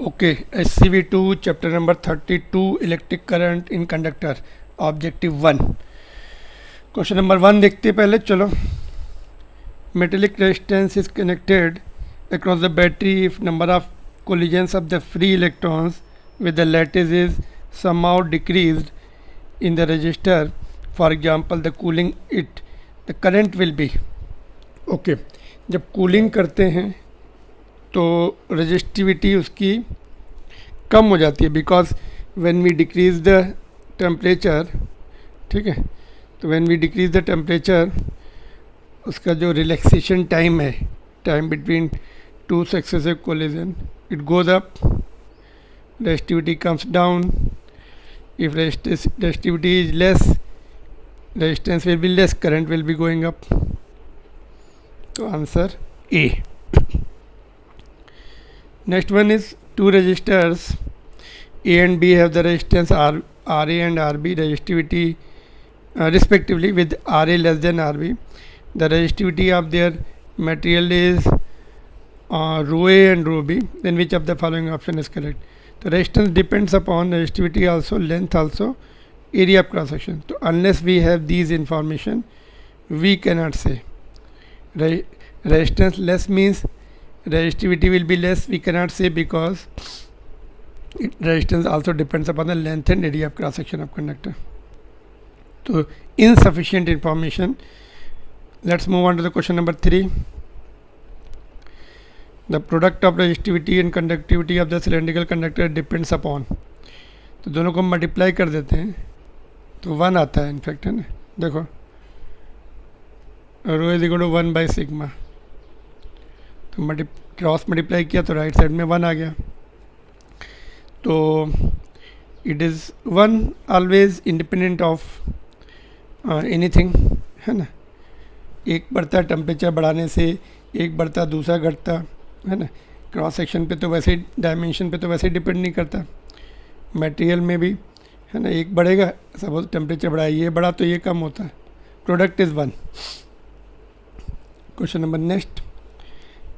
Okay, SCV2 chapter number 32 electric current in conductor objective 1 question number 1 देखते हैं पहले। चलो, metallic resistance is connected across the battery if number of collisions of the free electrons with the lattice is somehow decreased in the resistor, for example the cooling it, the current will be okay। जब cooling करते हैं तो resistivity उसकी कम हो जाती है, because when we decrease the temperature, ठीक है, तो when we decrease the temperature उसका जो रिलैक्सेशन टाइम है, time between two successive collision, it goes up, resistivity comes down. If resistivity is less, resistance will be less, current will be going up. तो answer A. Next one is two resistors A and B have the resistance RA and RB resistivity respectively, with RA less than RB. The resistivity of their material is rho A and rho B. Then which of the following option is correct? The resistance depends upon resistivity also, length also, area of cross section. So unless we have these information, we cannot say. Resistance less means resistivity will be less, we cannot say, because resistance also depends upon the length and area of cross section of conductor. So insufficient information. Let's move on to the question number 3. The product of resistivity and conductivity of the cylindrical conductor depends upon, तो दोनों को multiply कर देते हैं तो 1 आता है, in fact, है ना। देखो, rho is equal to 1 by sigma, तो क्रॉस मल्टीप्लाई किया तो राइट साइड में 1 आ गया। तो it is 1 always independent of anything, है ना। एक बढ़ता टेम्परेचर बढ़ाने से, एक बढ़ता दूसरा घटता, है ना। क्रॉस सेक्शन पे तो वैसे ही, डायमेंशन पे तो वैसे ही डिपेंड नहीं करता। मटेरियल में भी, है ना, एक बढ़ेगा, सपोज टेम्परेचर बढ़ा, ये बढ़ा तो ये कम होता है। Product is 1। Question number next.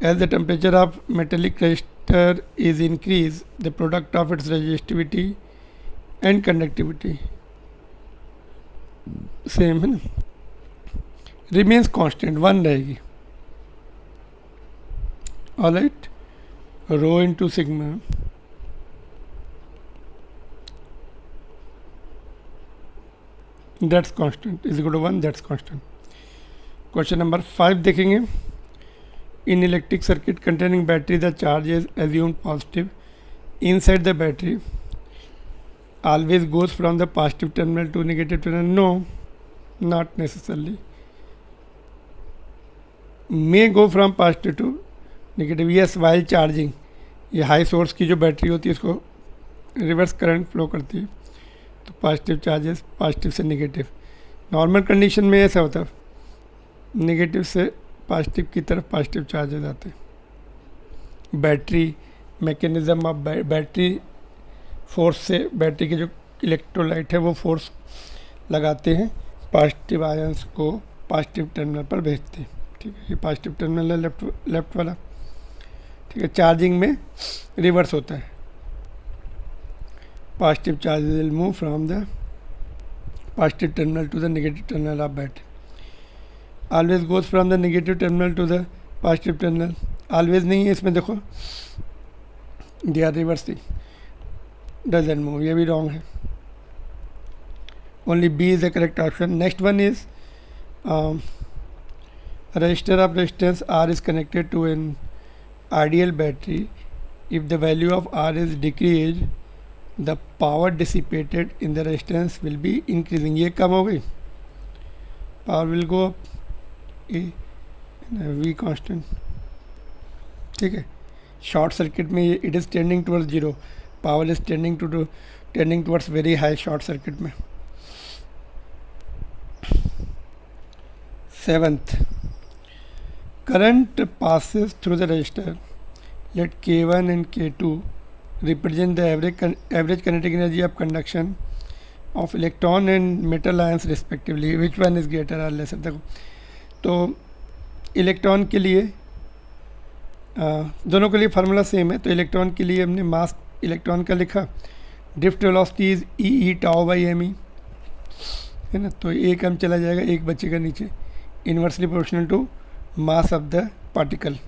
As the temperature of metallic resistor is increased, the product of its resistivity and conductivity, same है ना, remains constant, 1 रहेगी। Alright, rho into sigma, that's constant, is equal to 1, that's constant। Question number 5 देखेंगे। In electric circuit containing battery, the charge is assumed positive inside the battery always goes from the positive terminal to negative terminal. No, not necessarily. May go from positive to negative. Yes, while charging. ये high source की जो battery होती है इसको reverse current flow करती है, तो positive charges positive से नेगेटिव। नॉर्मल कंडीशन में ऐसा होता है, नेगेटिव से पॉजिटिव की तरफ पॉजिटिव चार्जेस आते हैं। Battery mechanism of battery force से, बैटरी के जो इलेक्ट्रोलाइट है वो फोर्स लगाते हैं, पॉजिटिव आयंस को पॉजिटिव टर्मिनल पर भेजते हैं। ठीक है, ये पॉजिटिव टर्मिनल है, लेफ्ट वाला। ठीक है, चार्जिंग में रिवर्स होता है, positive charges will move from the positive terminal to the negative terminal of battery. Always goes from the negative terminal to the positive terminal, always नहीं है इसमें, देखो they are reversing, doesn't move, ये भी wrong है। Only B is the correct option. Next one is resistor of resistance R is connected to an ideal battery. If the value of R is decrease, the power dissipated in the resistance will be increasing. ये कम हो गई, power will go up, V constant. ठीक है, short circuit में it is tending towards 0, power is tending towards very high short circuit में। 7th, current passes through the resistor, let K1 and K2 represent the average kinetic energy of conduction of electron and metal ions respectively. Which one is greater or lesser? देखो, तो electron के लिए दोनों के लिए formula same है। तो electron के लिए हमने मास इलेक्ट्रॉन का लिखा, drift velocity is e tau by m e, है ना। तो एक कम चला जाएगा, एक बचेगा नीचे, inversely proportional to mass of the particle.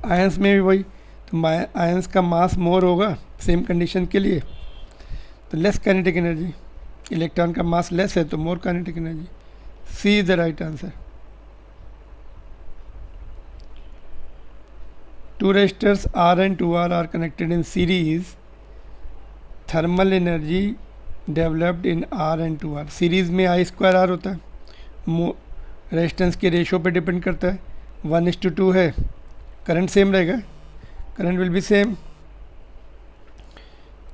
Ions में भी वही, तो आयंस का मास मोर होगा सेम कंडीशन के लिए, तो लेस काइनेटिक एनर्जी। इलेक्ट्रॉन का मास लेस है तो more kinetic energy. C is the right answer. Two resistors R and 2R are connected in series. Thermal energy developed in R and 2R. Series में I square R होता है, resistance के ratio पे depend करता है। 1:2 है, current same रहेगा, current will B same,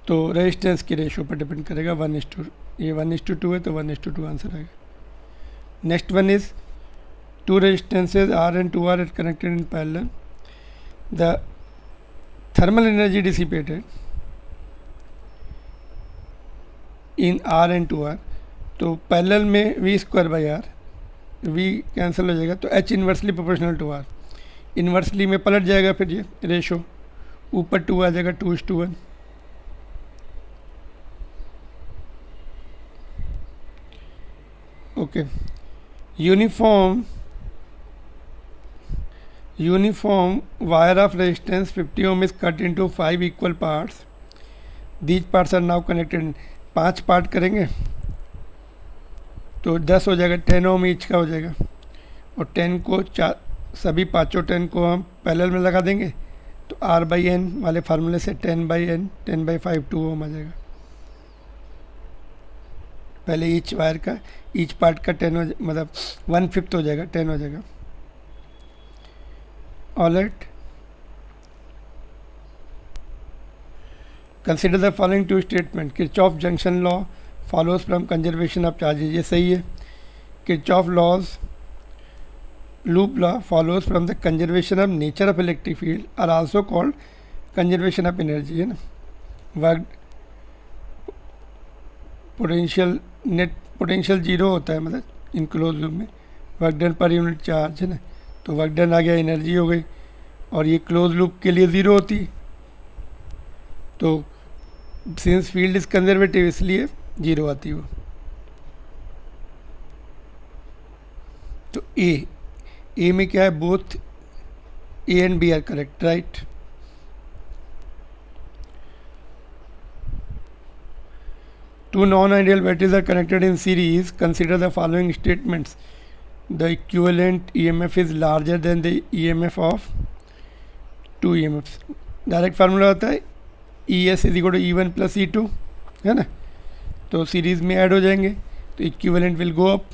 तो रेजिस्टेंस के रेशो पे डिपेंड करेगा 1:2। ये 1:2 है तो 1:2 आंसर आएगा। Next one is to resistances R and 2R are connected in parallel. The thermal energy dissipated in R and 2R, तो पैरेलल में V square by R, V cancel हो जाएगा, तो H inversely proportional to R, inversely में पलट जाएगा, फिर ये रेशो ऊपर 2 आ जाएगा, 2:1। Okay, uniform wire of resistance 50 ohm is cut into 5 equal parts. These parts are now connected. 5 part करेंगे तो 10 हो जाएगा, 10 ओम ईच का हो जाएगा, और 10 को सभी पाँचों 10 को हम पैरेलल में लगा देंगे, तो R/N वाले फार्मूले से 10/N 10/5 2 ओम आ जाएगा। पहले ईच वायर का, ईच पार्ट का 10 हो, मतलब 1/5 हो जाएगा, 10 हो जाएगा। All right. Consider the following two statements. Kirchhoff junction law follows from conservation of charges. ये सही है। Kirchhoff laws loop law follows from the conservation of nature of electric field are also called conservation of energy, है ना। Work potential, net potential zero होता है, मतलब enclose loop में work done per unit charge, है ना। तो work done आ गया, एनर्जी हो गई, और ये क्लोज लूप के लिए ज़ीरो होती, तो सिंस फील्ड इज कंजर्वेटिव इसलिए ज़ीरो आती वो। तो ए में क्या है, both A and B are correct, right. Two non ideal batteries are connected in series, consider the following statements. The equivalent EMF is larger than the EMF of two EMFs. Direct formula होता है ES is equal to E1 plus E2, है ना। तो series में add हो जाएंगे, तो equivalent will go up.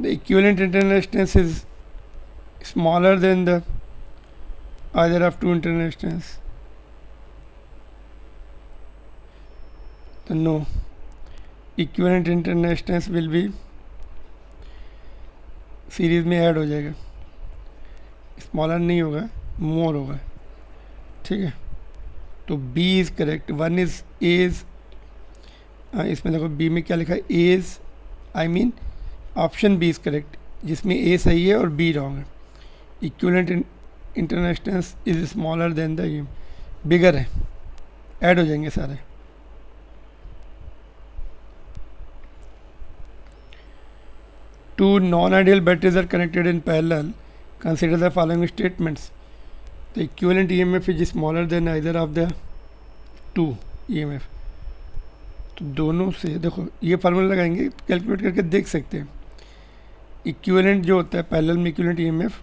The equivalent internal resistance is smaller than the other of two internal resistance, तो no, equivalent internal resistance will be, series में add हो जाएगा, स्मॉलर नहीं होगा, मोर होगा, ठीक है। तो B is correct, one is as, इसमें देखो बी में क्या लिखा है, as, I mean option B is correct, जिसमें ए सही है और बी रॉन्ग है। Equivalent internal resistance is smaller than the, ये बिगर है, ऐड हो जाएंगे सारे। Two non-ideal batteries are connected in parallel. Consider the following statements. The equivalent EMF is smaller than either of the two EMF. तो दोनों से देखो ये फार्मूला लगाएंगे, कैलकुलेट करके देख सकते हैं। इक्विवेलेंट जो होता है पैरेलल में, इक्विवेलेंट EMF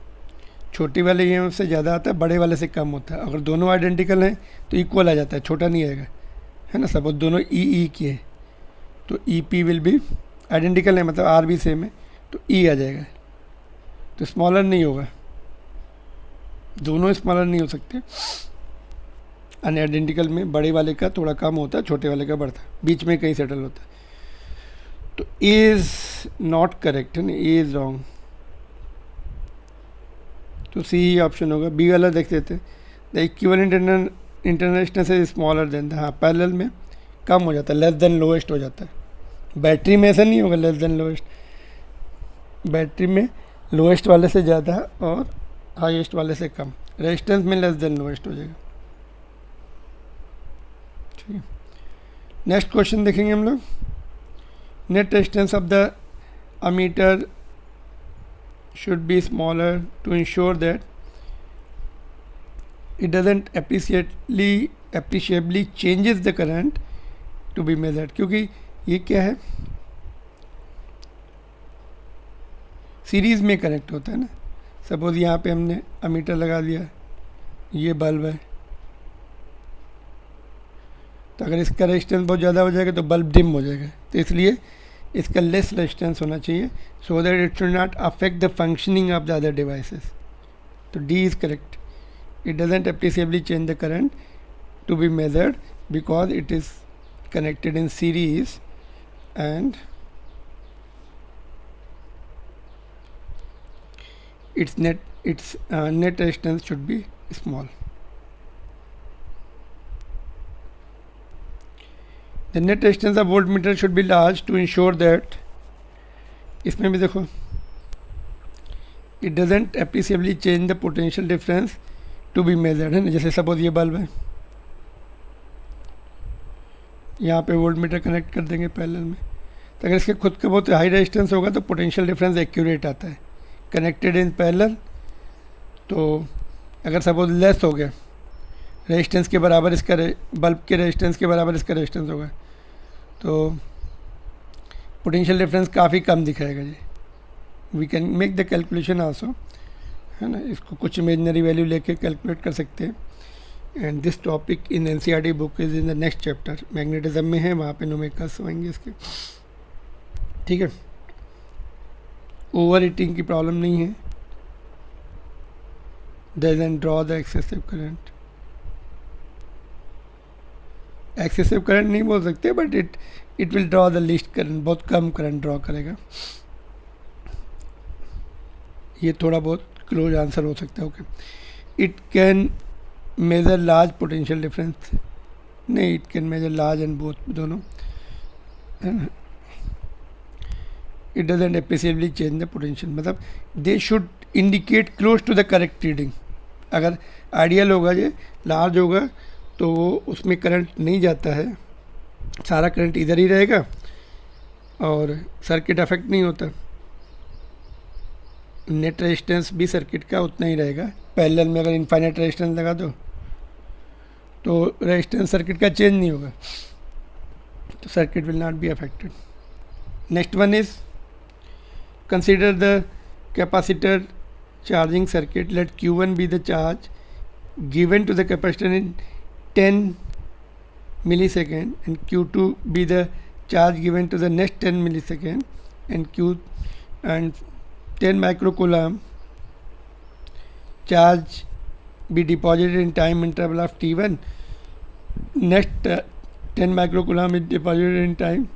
छोटे वाले EMF से ज़्यादा आता है, बड़े वाले से कम होता है। अगर दोनों आइडेंटिकल हैं तो इक्वल आ जाता है, छोटा नहीं आएगा, है ना। सपोज दोनों ई की है तो EP विल बी आइडेंटिकल है, मतलब R भी सेम है, तो ई आ जाएगा, तो स्मॉलर नहीं होगा, दोनों स्मॉलर नहीं हो सकते। अनआइडेंटिकल में बड़े वाले का थोड़ा कम होता है, छोटे वाले का बढ़ता है, बीच में कहीं सेटल होता है। तो ए इज नॉट करेक्ट, है ना, ए इज रॉन्ग, तो सी ही ऑप्शन होगा। बी वाला देख लेते हैं। The equivalent internal resistance is smaller than the, हाँ पैरेलल में कम हो जाता है, लेस देन लोएस्ट हो जाता है। बैटरी में ऐसा नहीं होगा लेस देन लोएस्ट, बैटरी में लोएस्ट वाले से ज़्यादा और हाईएस्ट वाले से कम, रेजिस्टेंस में लेस देन लोएस्ट हो जाएगा। ठीक है, नेक्स्ट क्वेश्चन देखेंगे हम लोग। Net resistance of the ammeter should be smaller to ensure that it doesn't appreciably changes the current to be measured, क्योंकि ये क्या है, सीरीज में कनेक्ट होता है ना। सपोज यहाँ पे हमने अमीटर लगा दिया, ये बल्ब है, तो अगर इसका रेजिस्टेंस बहुत ज़्यादा हो जाएगा तो बल्ब डिम हो जाएगा, तो इसलिए इसका लेस रेजिस्टेंस होना चाहिए, so that it should not affect the functioning of the other devices. तो D is correct, it doesn't appreciably change the current to be measured because it is connected in series and its net resistance should be small. The net resistance of voltmeter should be large to ensure that, इसमें भी देखो, it doesn't appreciably change the potential difference to be measured, है ना। जैसे suppose ये bulb है, यहाँ पे वोल्टमीटर कनेक्ट कर देंगे पैरेलल में, तो अगर इसके खुद का बहुत हाई रेजिस्टेंस होगा तो पोटेंशियल डिफरेंस एक्यूरेट आता है। कनेक्टेड इन पैरेलल, तो अगर सपोज लेस हो गया, रेजिस्टेंस के बराबर इसका बल्ब के रेजिस्टेंस के बराबर इसका रेजिस्टेंस होगा, तो पोटेंशियल डिफरेंस काफ़ी कम दिखाएगा जी। We can make the calculation also, है ना, इसको कुछ इमेजनरी वैल्यू लेके कैलकुलेट कर सकते हैं। And this topic in NCERT book is in the next chapter, magnetism में है, वहाँ पे न्यूमेरिकल्स होंगे इसके। ठीक है, ओवर हीटिंग की प्रॉब्लम नहीं है, doesn't draw the excessive current. Excessive current नहीं बोल सकते, but it will draw the least current, बहुत कम करंट ड्रॉ करेगा। ये थोड़ा बहुत क्लोज आंसर हो सकता है। Okay, it can measure large potential difference, नहीं, it can measure large and both, दोनों। It doesn't appreciably change the potential, मतलब they should indicate close to the correct reading. अगर आइडियल होगा, ये लार्ज होगा, तो वो उसमें करंट नहीं जाता है, सारा करंट इधर ही रहेगा और सर्किट अफेक्ट नहीं होता। नेट रेजिस्टेंस भी सर्किट का उतना ही रहेगा। पैरेलल में अगर इनफाइनाइट रेजिस्टेंस लगा दो तो रेजिस्टेंस सर्किट का चेंज नहीं होगा, तो circuit will not be affected. Next one is consider the capacitor charging circuit, let Q1 be the charge given to the capacitor in 10 millisecond and Q2 be the charge given to the next 10 millisecond and 10 microcoulomb charge be deposited in time interval of T1, next 10 microcoulomb is deposited in time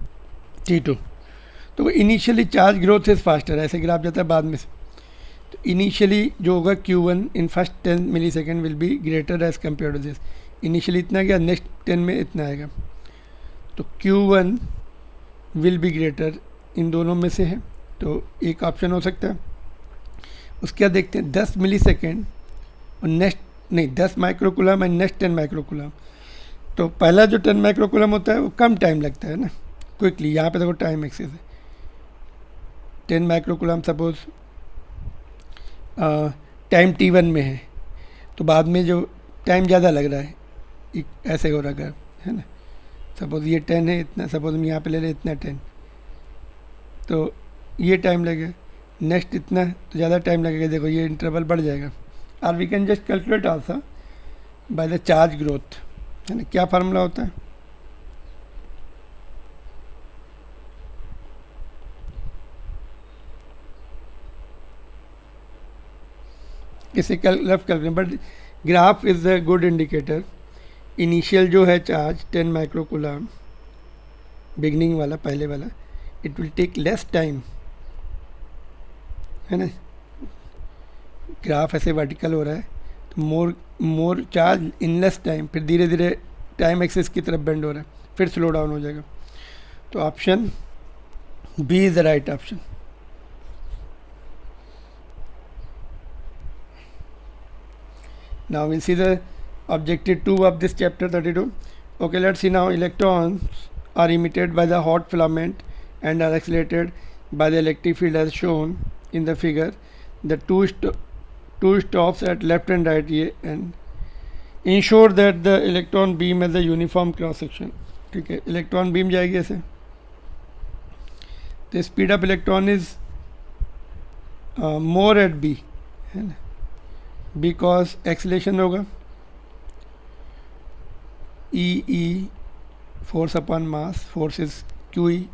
T2। तो initially charge growth is faster, ऐसे graph जाता है बाद में से। तो initially जो होगा Q1 in first 10 millisecond will be greater as compare to this. Initially इतना गया, नेक्स्ट 10 में इतना आएगा, तो Q1 विल बी ग्रेटर, इन दोनों में से है, तो एक ऑप्शन हो सकता है। उसके बाद देखते हैं 10 मिलीसेकेंड और नेक्स्ट नहीं 10 माइक्रोकूलम एंड नेक्स्ट 10 माइक्रोकूलम। तो पहला जो 10 माइक्रोकूलम होता है वो कम टाइम लगता है ना, क्विकली। यहाँ पे देखो टाइम एक्सेस है, 10 माइक्रोकूलम सपोज टाइम T1 में है, तो बाद में जो टाइम ज़्यादा लग रहा है, ऐसे हो रहा है ना। सपोज ये 10 है इतना, सपोज हम यहाँ पे ले लें इतना 10, तो ये टाइम लगेगा, नेक्स्ट इतना, तो ज़्यादा टाइम लगेगा। देखो ये इंटरवल बढ़ जाएगा। और we can just calculate also by the charge growth, है ना। क्या फार्मूला होता है, इसे rough calculate, but graph is a good indicator. Initial जो है चार्ज 10 माइक्रोकूलम बिगनिंग वाला, पहले वाला, it will take less time, है ना। ग्राफ ऐसे वर्टिकल हो रहा है, तो more charge in less time, फिर धीरे धीरे टाइम एक्सेस की तरफ बेंड हो रहा है, फिर स्लो डाउन हो जाएगा। तो option B is the right option. Now we'll see the objective 2 of this chapter 32. Okay, let's see now. Electrons are emitted by the hot filament and are accelerated by the electric field as shown in the figure. The two stops at left and right and ensure that the electron beam has a uniform cross section. ठीक है, electron beam जाएगी ऐसे. The speed of electron is more at B, है ना, because acceleration होगा E force upon mass, force is QE.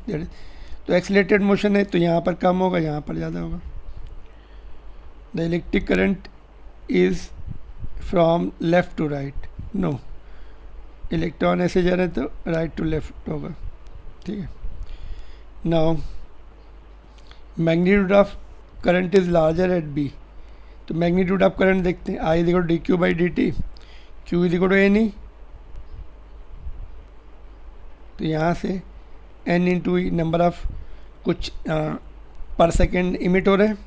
तो accelerated motion है तो यहाँ पर कम होगा, यहाँ पर ज़्यादा होगा. The electric current is from left to right. No, electron ऐसे जा रहे हैं तो राइट टू लेफ्ट होगा. ठीक है. Now magnitude of current is larger at B. तो मैग्नीट्यूड ऑफ करंट देखते हैं. I equal to d q by d t, q equal to n e. तो यहाँ से n into e number of कुछ पर सेकेंड इमिट हो रहे हैं.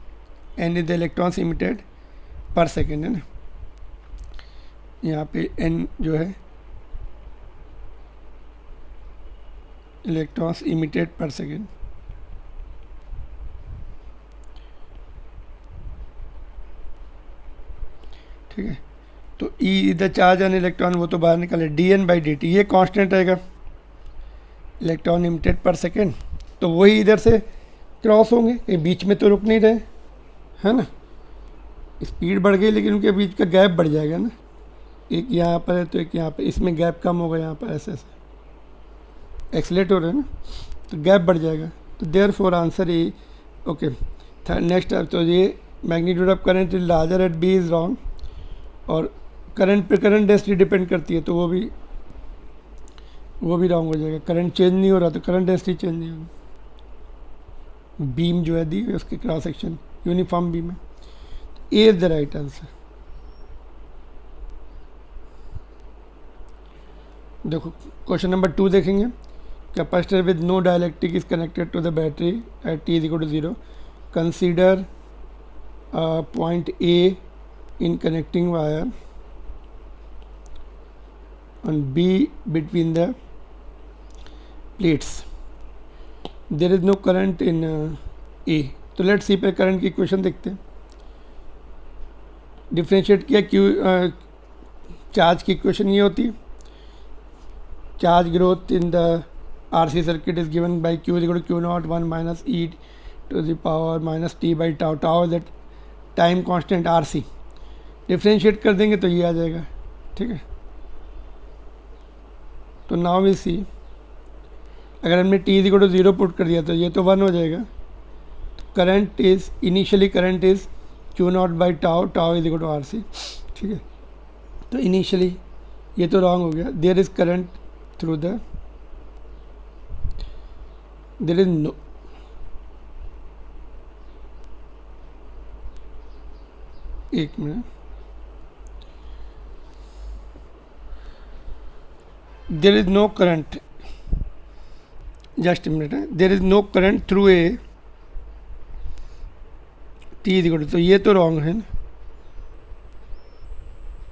N is the electrons emitted per second, है ना. यहाँ पे एन जो है इलेक्ट्रॉन्स इमिटेड पर सेकेंड. ठीक है. तो e the charge on electron, वो तो बाहर निकले. D n by d t ये कांस्टेंट रहेगा, इलेक्ट्रॉन इमिटेड पर सेकेंड. तो वही इधर से क्रॉस होंगे, ये बीच में तो रुक नहीं रहे, है ना. स्पीड बढ़ गई लेकिन उनके बीच का गैप बढ़ जाएगा ना. एक यहाँ पर है तो एक यहाँ पर, इसमें गैप कम होगा, यहाँ पर ऐसे ऐसे एक्सलेट हो रहे हैं ना, तो गैप बढ़ जाएगा. तो there for answer A. Okay, next. तो ये magnitude of current is larger at B is wrong. और करंट पे करंट डेंसिटी डिपेंड करती है, तो वो भी रॉन्ग हो जाएगा. करंट चेंज नहीं हो रहा तो करंट डेंसिटी चेंज नहीं होगी. बीम जो है दी उसके क्रॉस सेक्शन यूनिफॉर्म बीम है. A is the right answer. देखो क्वेश्चन नंबर 2 देखेंगे. Capacitor with no dielectric is connected to the battery at T is equal to 0. Consider point A in connecting wire and B between the plates. There is no current in A. तो let's see पे current की equation देखते हैं. Differentiate किया Q charge की equation ये होती है. Charge growth in the RC circuit is given by Q equal to Q naught 1 minus e to the power minus t by tau. Tau is that time constant RC. Differentiate कर देंगे तो ये आ जाएगा. ठीक है. तो नाउ वी सी, अगर हमने t is equal to 0 put कर दिया तो ये तो 1 हो जाएगा. Current is initially current is Q naught by tau. Tau is equal to RC. ठीक है. तो इनिशियली ये तो रॉन्ग हो गया. There is current through the, there is no, एक minute, there is no current, just a minute, there is no current through a t is equal to, तो ये तो रॉन्ग है ना.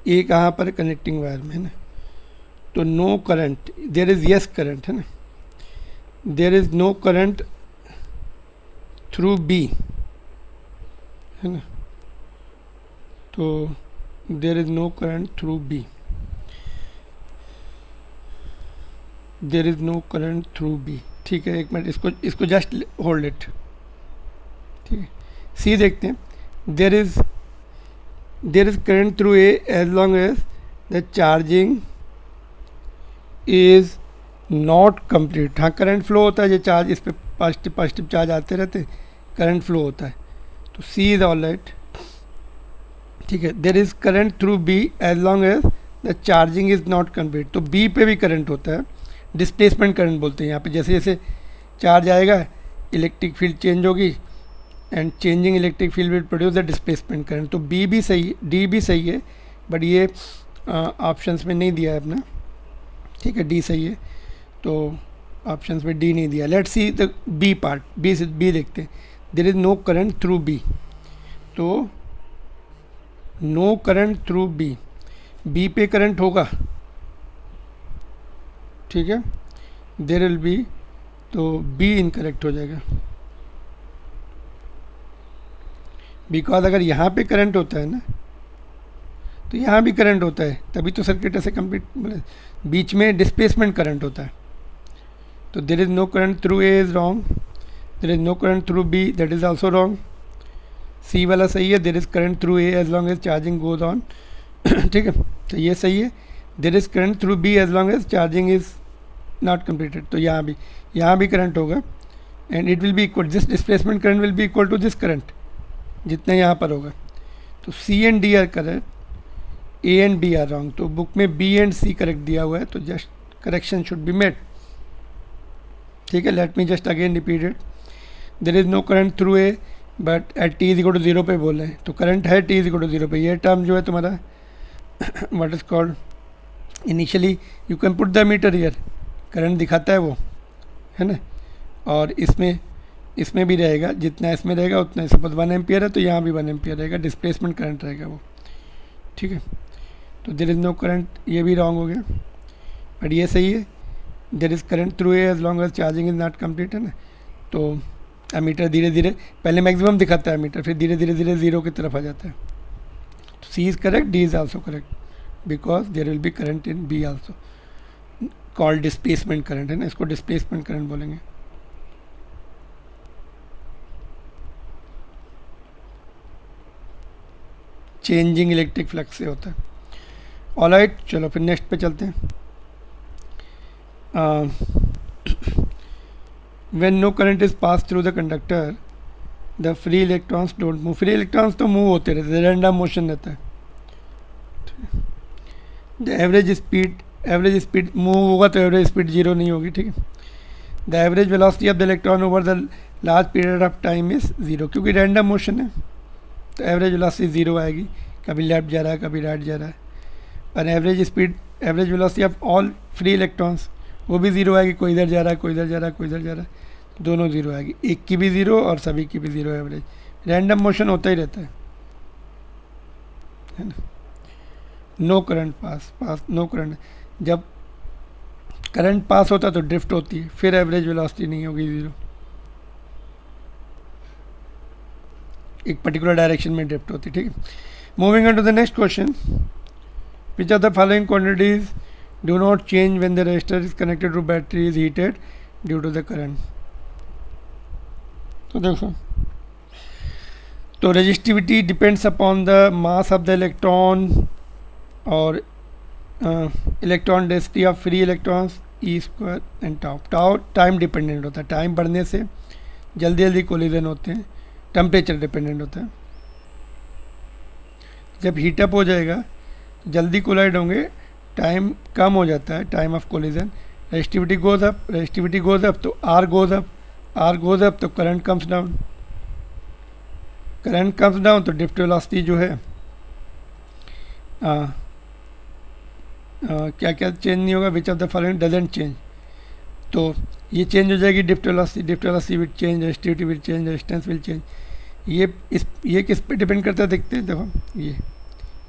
ए कहाँ पर कनेक्टिंग वायर में है ना. तो no current, there is yes current, है ना. There is no current through B, है ना. तो there is no current through B. There is no current through B. ठीक है, एक मिनट, इसको जस्ट होल्ड इट. ठीक है. सी देखते हैं. There is current through A as long as the charging is not complete. हाँ, करंट फ्लो होता है, ये चार्ज इस पर पॉजिटिव चार्ज आते रहते, करंट फ्लो होता है. तो सी इज़ ऑल राइट. ठीक है. There is current through B as long as the charging is not complete. तो बी पे भी करंट होता है, डिस्प्लेसमेंट करंट बोलते हैं यहाँ पे. जैसे जैसे चार्ज आएगा इलेक्ट्रिक फील्ड चेंज होगी and changing electric field will produce the displacement current. तो बी भी सही, डी भी सही है, बट ये ऑप्शंस में नहीं दिया है अपना. ठीक है, डी सही है, तो ऑप्शंस में डी नहीं दिया. Let's see the B part. B देखते हैं. There is no current through B. तो no current through B. B पे करंट होगा, ठीक है, देयर विल बी, तो बी इनकरेक्ट हो जाएगा, बिकॉज अगर यहाँ पे करंट होता है ना तो यहाँ भी करंट होता है, तभी तो सर्किट ऐसे कंप्लीट, बीच में डिस्प्लेसमेंट करंट होता है। तो there is no current through A is wrong, there is no current through B, that is also wrong. C वाला सही है, there is current through A as long as charging goes on, ठीक है, तो ये सही है। There is current through B as long as charging is not completed, तो यहाँ भी करंट होगा, and it will be equal, this displacement current will be equal to this current जितना यहाँ पर होगा। तो C and D are correct, A and B are wrong. तो बुक में बी एंड सी करेक्ट दिया हुआ है, तो just correction should be made, ठीक है। Let me just again repeat it, there is no current through A but at T is equal to zero पे बोले हैं, तो करंट है T is equal to zero पे। ये टर्म जो है तुम्हारा what is called initially, you can put the meter here, current दिखाता है वो, है ना, और इसमें भी रहेगा, जितना इसमें रहेगा उतना, सपोज 1 एम्पियर है तो यहाँ भी 1 एम्पियर रहेगा, डिस्प्लेसमेंट करंट रहेगा वो, ठीक है। तो देर इज़ नो करंट, ये भी रॉन्ग हो गया, बट ये सही है, there is current through A as long as charging is not complete, है ना। तो एमीटर धीरे धीरे पहले मैक्सिमम दिखाता है एमीटर, फिर धीरे धीरे धीरे ज़ीरो की तरफ आ जाता है। तो C is correct, D is also correct because there will be current in B also, called displacement current, है ना, इसको डिस्प्लेसमेंट करंट बोलेंगे। चेंजिंग इलेक्ट्रिक फ्लक्स से होता है। ऑलराइट, चलो फिर नेक्स्ट पे चलते हैं। When no current is pass through the conductor the free electrons don't move, free electrons तो मूव होते रहते हैं, रैंडम मोशन रहता है। द एवरेज स्पीड मूव होगा तो एवरेज स्पीड जीरो नहीं होगी, ठीक है। The average velocity of the electron over the large period of time is zero, क्योंकि रैंडम मोशन है तो एवरेज वेलोसिटी ज़ीरो आएगी, कभी लेफ्ट जा रहा है कभी राइट जा रहा है। और average velocity of all free electrons वो भी ज़ीरो आएगी, कोई इधर जा रहा है कोई इधर जा रहा है कोई इधर जा रहा है, दोनों ज़ीरो आएगी, एक की भी ज़ीरो और सभी की भी ज़ीरो एवरेज। रैंडम मोशन होता ही रहता है ना। No current pass no current, जब करंट पास होता है तो ड्रिफ्ट होती है, फिर एवरेज वेलोसिटी नहीं होगी ज़ीरो, एक पर्टिकुलर डायरेक्शन में ड्रिफ्ट होती है, ठीक है। Moving on to the next question, which of the following quantities do not change when the resistor is connected to battery is heated due to the current. तो देखो, तो resistivity depends upon the mass of the electron और electron density of free electrons e square and tau time dependent होता है, time बढ़ने से जल्दी जल्दी कोलिजन होते हैं। टेम्परेचर डिपेंडेंट होता है, जब हीटअप हो जाएगा तो जल्दी कोलाइड होंगे, टाइम कम हो जाता है, time of collision. Resistivity goes up तो आर गोज अप तो करंट कम्स डाउन तो ड्रिफ्ट वेलोसिटी जो है क्या क्या चेंज नहीं होगा, विच of the following doesn't change, तो ये चेंज हो जाएगी drift velocity will change, resistivity will change, resistance will change. ये किस पे डिपेंड करता है देखते हैं, देखो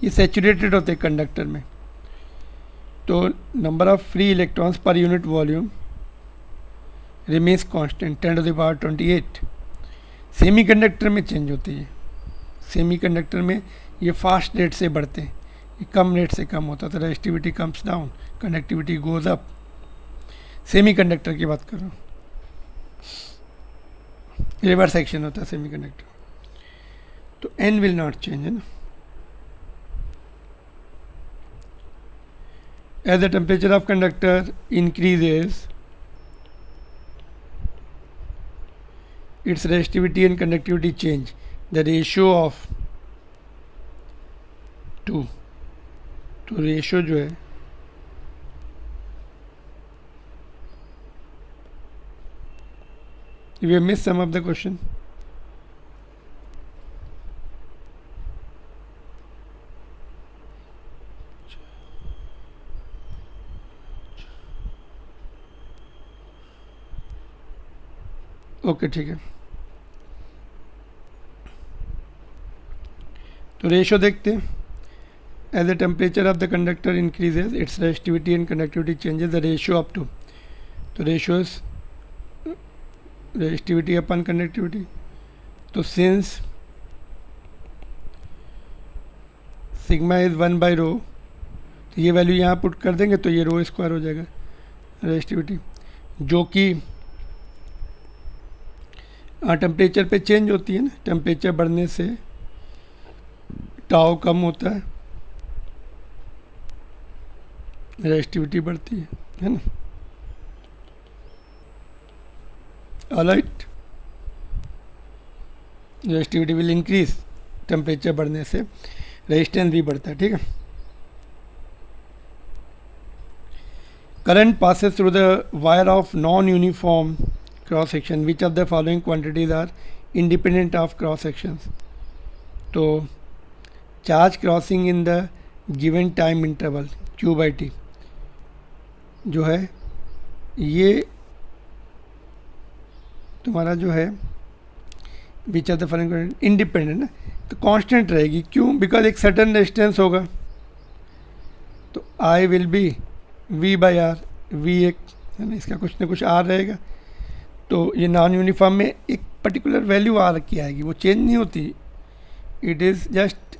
ये सैचुरेटेड होते हैं कंडक्टर में, तो number of free electrons per unit volume remains constant 10⁻28। Semi conductor में चेंज होती है, सेमी कंडक्टर में ये फास्ट रेट से बढ़ते हैं, ये कम रेट से कम होता है, तो resistivity comes down, conductivity goes up. Semi conductor की बात करो, रिवर्स एक्शन होता है सेमी कंडक्टर, तो एन विल नॉट चेंज, है ना। As the temperature of conductor increases its resistivity and conductivity change, the ratio of two, तो ratio जो है we have missed some of the question, okay ठीक है। तो रेशियो देखते हैं, as the temperature of the conductor increases, its resistivity and conductivity changes, the ratio up to, तो ratio is resistivity upon conductivity. तो since sigma is 1/ρ, तो ये value यहाँ पुट कर देंगे तो ये रो स्क्वायर हो जाएगा रेजिस्टिविटी, जो कि टेम्परेचर पे चेंज होती है ना, टेम्परेचर बढ़ने से टाउ कम होता है, रेजिस्टिविटी बढ़ती है ना. Alright, resistivity will increase, temperature बढ़ने से रेजिस्टेंस भी बढ़ता है. ठीक है. Current passes through the wire of non uniform cross section, which of the following quantities are independent of cross sections. तो charge crossing in the given time interval Q/T जो है ये तुम्हारा जो है which of the following independent ना, तो constant रहेगी. क्यों? बिकॉज एक सर्टन रेजिस्टेंस होगा, तो I will be V/R, V एक है ना, इसका कुछ ना कुछ R रहेगा. तो ये नॉन यूनिफॉर्म में एक पर्टिकुलर वैल्यू R की आएगी, वो चेंज नहीं होती. It is just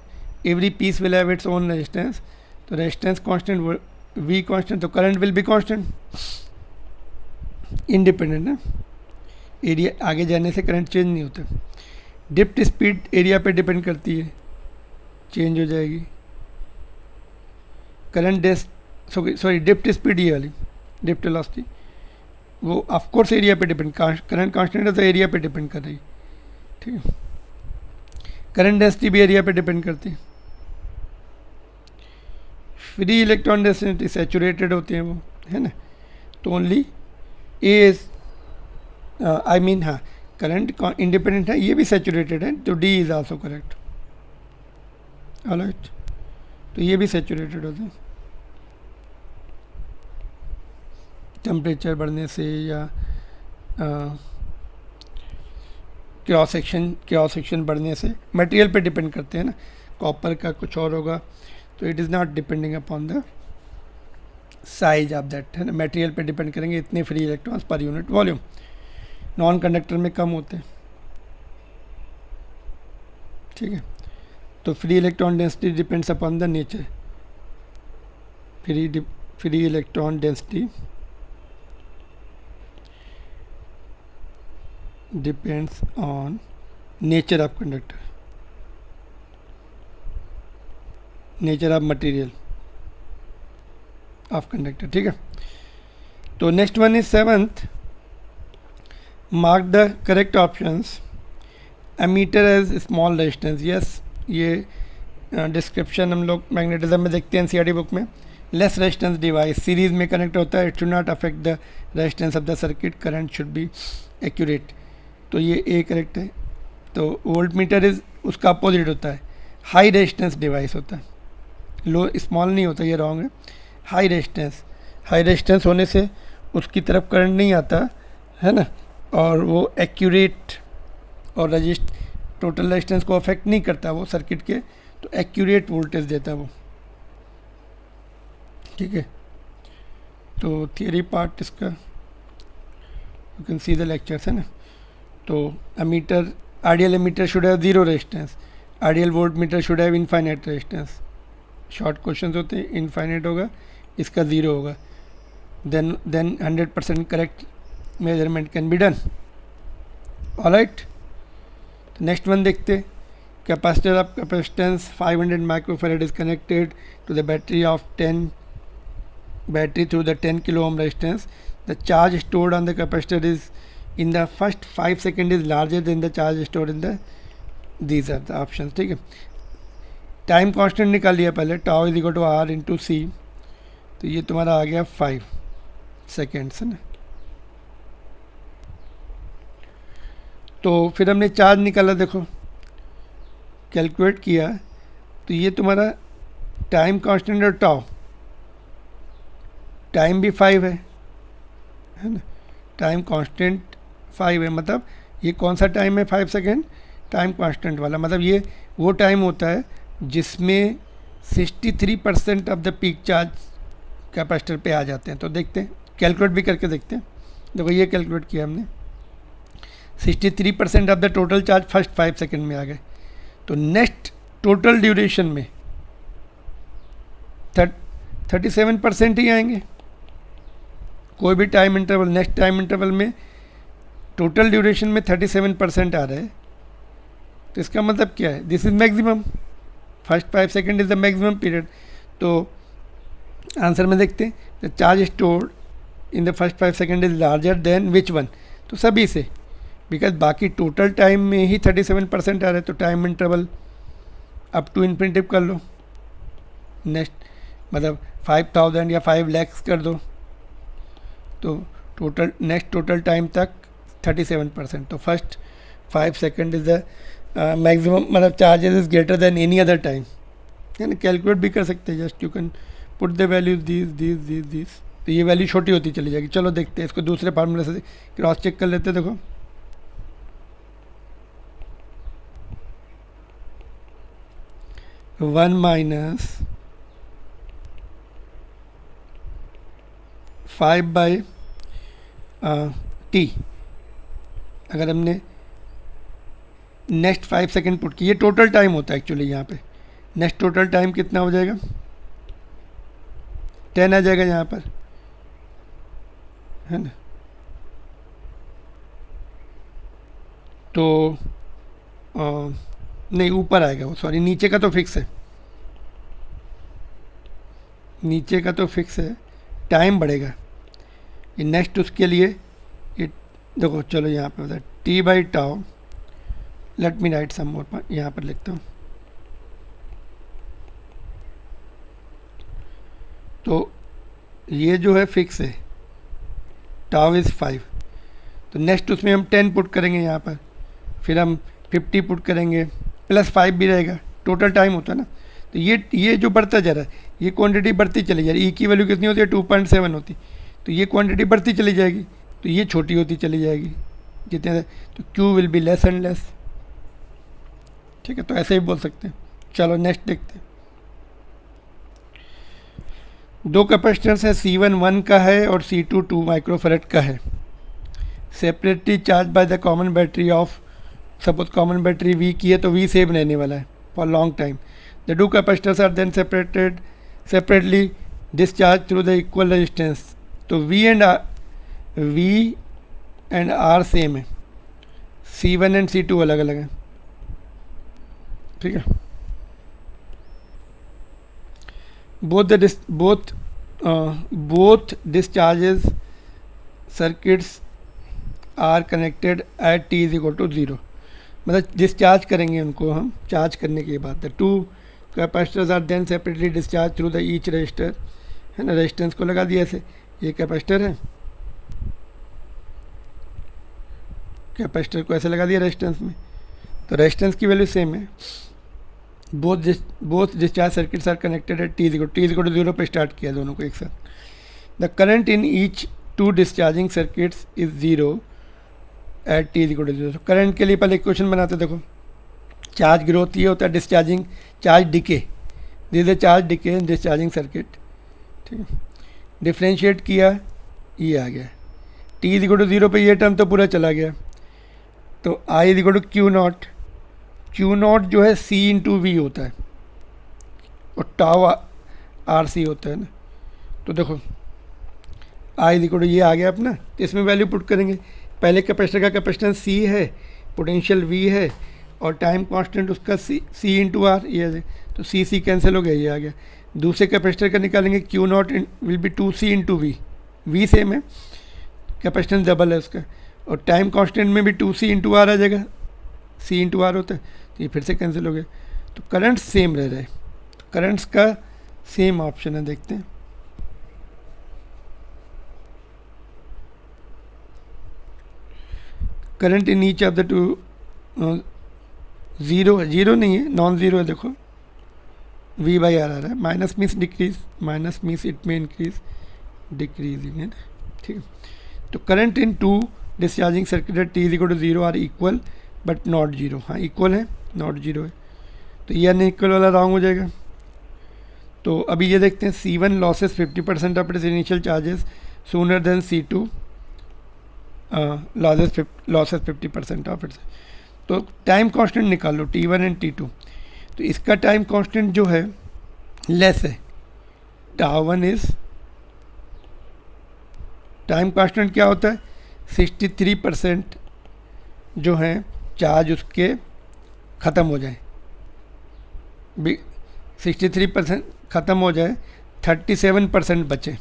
every piece will have its own resistance. तो रेजिस्टेंस कांस्टेंट, V कांस्टेंट, तो current will be constant, independent है. एरिया आगे जाने से करंट चेंज नहीं होता. डिप्ट स्पीड एरिया पे डिपेंड करती है, चेंज हो जाएगी. करंट सॉरी डिप्ट स्पीड, ये वाली डिप्ट वेलोसिटी, वो ऑफ कोर्स एरिया पे डिपेंड, करंट कांस्टेंट है तो एरिया पे डिपेंड कर रही है. ठीक है. करंट डेंसिटी भी एरिया पे डिपेंड करती है. फ्री इलेक्ट्रॉन डेंसिटी सैचुरेटेड होते हैं वो, है ना, तो only A is I mean हाँ करंट इंडिपेंडेंट है, ये भी सैचुरेटेड है, तो D is also correct. Alright, तो ये भी सैचुरेटेड होते हैं टेम्परेचर बढ़ने से या क्रॉस सेक्शन बढ़ने से. मटेरियल पे डिपेंड करते हैं ना, कॉपर का कुछ और होगा, तो it is not depending upon the size of that, है ना. मटेरियल पे डिपेंड करेंगे, इतने free electrons per unit volume. Non conductor में कम होते हैं. ठीक है. तो free electron density depends upon the nature. Free electron density depends on nature of conductor, nature of material of conductor. ठीक है. तो next one is 7th. Mark the correct options. Ammeter as small resistance, yes, ये description हम लोग magnetism में देखते हैं NCERT book में. लेस रेजिस्टेंस डिवाइस सीरीज में कनेक्ट होता है, it should not affect the resistance of the circuit, current should be accurate. तो ये ए करेक्ट है. तो वोल्ट मीटर इज उसका अपोजिट होता है, हाई रेजिस्टेंस डिवाइस होता है, लो स्मॉल नहीं होता, ये रॉन्ग है. हाई रेजिस्टेंस होने से उसकी तरफ करंट नहीं आता है ना, और वो एक्यूरेट और टोटल रेजिस्टेंस को अफेक्ट नहीं करता वो सर्किट के, तो एक्यूरेट वोल्टेज देता है वो. ठीक है. तो थियरी पार्ट इसका you can see the lectures, है ना. तो ammeter, ideal ammeter should have zero resistance, ideal voltmeter should have infinite resistance. Short questions होते हैं, इनफाइनाइट होगा, इसका ज़ीरो होगा, then 100% correct measurement can be done. Alright. Next one देखते. Capacitor of capacitance 500 microfarad is connected to the battery through the 10 kilo ohm resistance. The charge stored on the capacitor is in the first 5 seconds is larger than the charge stored in the, these are the options. ठीक है. Time constant निकाल लिया पहले, tau is equal to R into C, तो ये तुम्हारा आ गया 5 seconds, है ना. तो फिर हमने चार्ज निकाला, देखो कैलकुलेट किया, तो ये तुम्हारा टाइम कांस्टेंट और टाउ, टाइम भी 5 है ना, टाइम कांस्टेंट 5 है, मतलब ये कौन सा टाइम है 5 सेकेंड, टाइम कांस्टेंट वाला, मतलब ये वो टाइम होता है जिसमें 63% of the peak charge capacitor पे आ जाते हैं। तो देखते हैं, कैलकुलेट भी करके देखते हैं। देखो ये कैलकुलेट किया हमने, 63% of the total charge first 5 second में आ गए। तो नेक्स्ट टोटल ड्यूरेशन में 37% ही आएंगे। कोई भी time interval, next time interval में टोटल ड्यूरेशन में 37% आ रहा है। तो इसका मतलब क्या है, this is maximum, first 5 second is the maximum period. तो आंसर में देखते हैं, the charge stored in the first 5 second is larger than which one. तो सभी से, बिकॉज बाकी टोटल टाइम में ही 37% आ रहा है, तो time interval up to infinitive कर लो, नेक्स्ट मतलब 5000 या 5 lakhs कर दो, तो टोटल नेक्स्ट टोटल टाइम तक 37%। तो first 5 second is the maximum, मतलब charges is greater than any other time. यानी कैलकुलेट भी कर सकते हैं, just you can put the values this. तो ये वैल्यू छोटी होती चली जाएगी। चलो देखते हैं इसको दूसरे फार्मूले से क्रॉस चेक कर लेते हैं। देखो वन माइनस 5/t, अगर हमने नेक्स्ट 5 सेकेंड पुट की, ये टोटल टाइम होता है एक्चुअली। यहाँ पे नेक्स्ट टोटल टाइम कितना हो जाएगा, 10 आ जाएगा यहाँ पर, है ना। तो नहीं, ऊपर आएगा वो, सॉरी, नीचे का तो फिक्स है, नीचे का तो फिक्स है, टाइम बढ़ेगा। ये नेक्स्ट उसके लिए ये देखो, चलो यहाँ पे होता है t/τ। लेट मी राइट सम मोर, यहाँ पर लिखता हूँ। तो ये जो है फिक्स है, टाउ इज़ 5। तो नेक्स्ट उसमें हम 10 पुट करेंगे यहाँ पर, फिर हम 50 पुट करेंगे, प्लस 5 भी रहेगा, टोटल टाइम होता है ना। तो ये जो बढ़ता जा रहा है, ये क्वांटिटी बढ़ती चली जा रही है। ई की वैल्यू कितनी होती है, 2.7 होती, तो ये क्वांटिटी बढ़ती चली जाएगी, तो ये छोटी होती चली जाएगी जितने, तो Q will be less and less. ठीक है, तो ऐसे ही बोल सकते हैं। चलो नेक्स्ट देखते हैं। दो कैपेसिटेंस है, C1 1 का है और C2 2 माइक्रोफैरड का है, separately charge by the common battery of, suppose common battery V की है तो V सेम रहने वाला है for long time. The two capacitors are then separately discharge through the equal resistance. तो V एंड R सेम है, C1 and C2 अलग अलग है। ठीक है, both discharges circuits are connected at t is equal to 0। मतलब discharge करेंगे उनको हम, चार्ज करने के बाद the two capacitors are then separately discharge through the each resistor, है ना। रेजिस्टेंस को लगा दिया ऐसे, ये कैपेसिटर है, कैपेसिटर को ऐसे लगा दिया रेजिस्टेंस में, तो रेजिस्टेंस की वैल्यू सेम है। Both discharge circuits are connected at t is equal to 0 पे स्टार्ट किया दोनों को एक साथ। The current in each two discharging circuits is 0 at t is equal to 0। Current के लिए पहले इक्वेशन बनाते, देखो चार्ज ग्रोथ ये होता है, discharging charge decay, this is charge decay in discharging circuit. ठीक है, डिफ्रेंशिएट किया, ये आ गया t इज इक्वल टू 0 पे, ये टर्म तो पूरा चला गया। तो I is equal to Q naught जो है C इंटू वी होता है और टाउ RC होता है ना। तो देखो I इज इक्वल टू ये आ गया अपना, तो इसमें वैल्यू पुट करेंगे। पहले कैपेसिटर का कैपेसिटेंस C है, पोटेंशियल V है और टाइम कांस्टेंट उसका C इंटू R ये है, तो C कैंसिल हो गया, ये आ गया। दूसरे कैपेसिटर का निकालेंगे, Q not will be 2C into V same है, कैपेसिटेंस डबल है उसका, और टाइम कांस्टेंट में भी 2C इंटू R आ जाएगा, C इंटू R होता है, तो ये फिर से कैंसिल हो गया। तो करंट सेम रह रहा है, करंट्स का सेम ऑप्शन है, देखते हैं। Current in each of the two zero नहीं है, नॉन ज़ीरो है। देखो V/R आ रहा है, minus means decrease, minus means it में इंक्रीज, डिक्रीजिंग है ना। ठीक है, तो current into discharging circuit t is equal to 0 or equal but not 0। हाँ, इक्वल है, नॉट 0 है, तो ये अनइक्वल वाला रॉन्ग हो जाएगा। तो अभी ये देखते हैं C1 losses 50% of its initial charges sooner than C2 losses 50% of its. तो टाइम कांस्टेंट निकालो T1 एंड T2। तो इसका टाइम कांस्टेंट जो है लेस है, τ1 इज टाइम कांस्टेंट क्या होता है 63% जो है चार्ज उसके ख़त्म हो जाए, 63% ख़त्म हो जाए, 37% बचे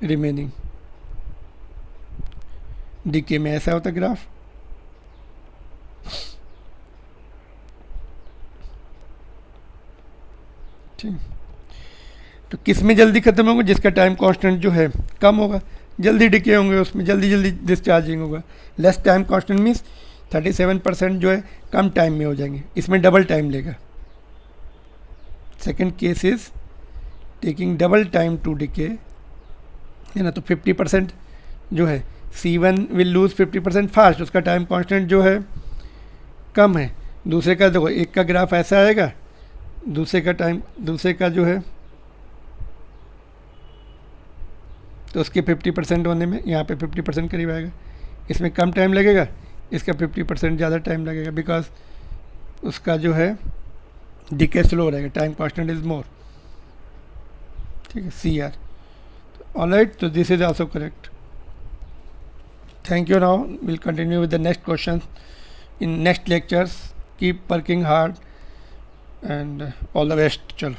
रिमेनिंग। डीके में ऐसा होता है ग्राफ। ठीक, तो किस में जल्दी ख़त्म होगा, जिसका टाइम कांस्टेंट जो है कम होगा, जल्दी डिके होंगे, उसमें जल्दी जल्दी डिस्चार्जिंग होगा। लेस टाइम कांस्टेंट मीन्स 37% जो है कम टाइम में हो जाएंगे, इसमें डबल टाइम लेगा। Second case is taking double time to decay, है ना। तो 50% जो है C1 विल लूज 50% फास्ट, उसका टाइम कांस्टेंट जो है कम है। दूसरे का देखो, एक का ग्राफ ऐसा आएगा, दूसरे का जो है तो उसके 50% होने में यहाँ पे 50% करीब आएगा, इसमें कम टाइम लगेगा, इसका 50% ज़्यादा टाइम लगेगा, बिकॉज उसका जो है डिके स्लो रहेगा, टाइम कांस्टेंट इज मोर। ठीक है, CR। ऑलराइट, तो this is also correct. Thank you. Now will continue with the next question in next lectures. Keep working hard and all the best. चलो।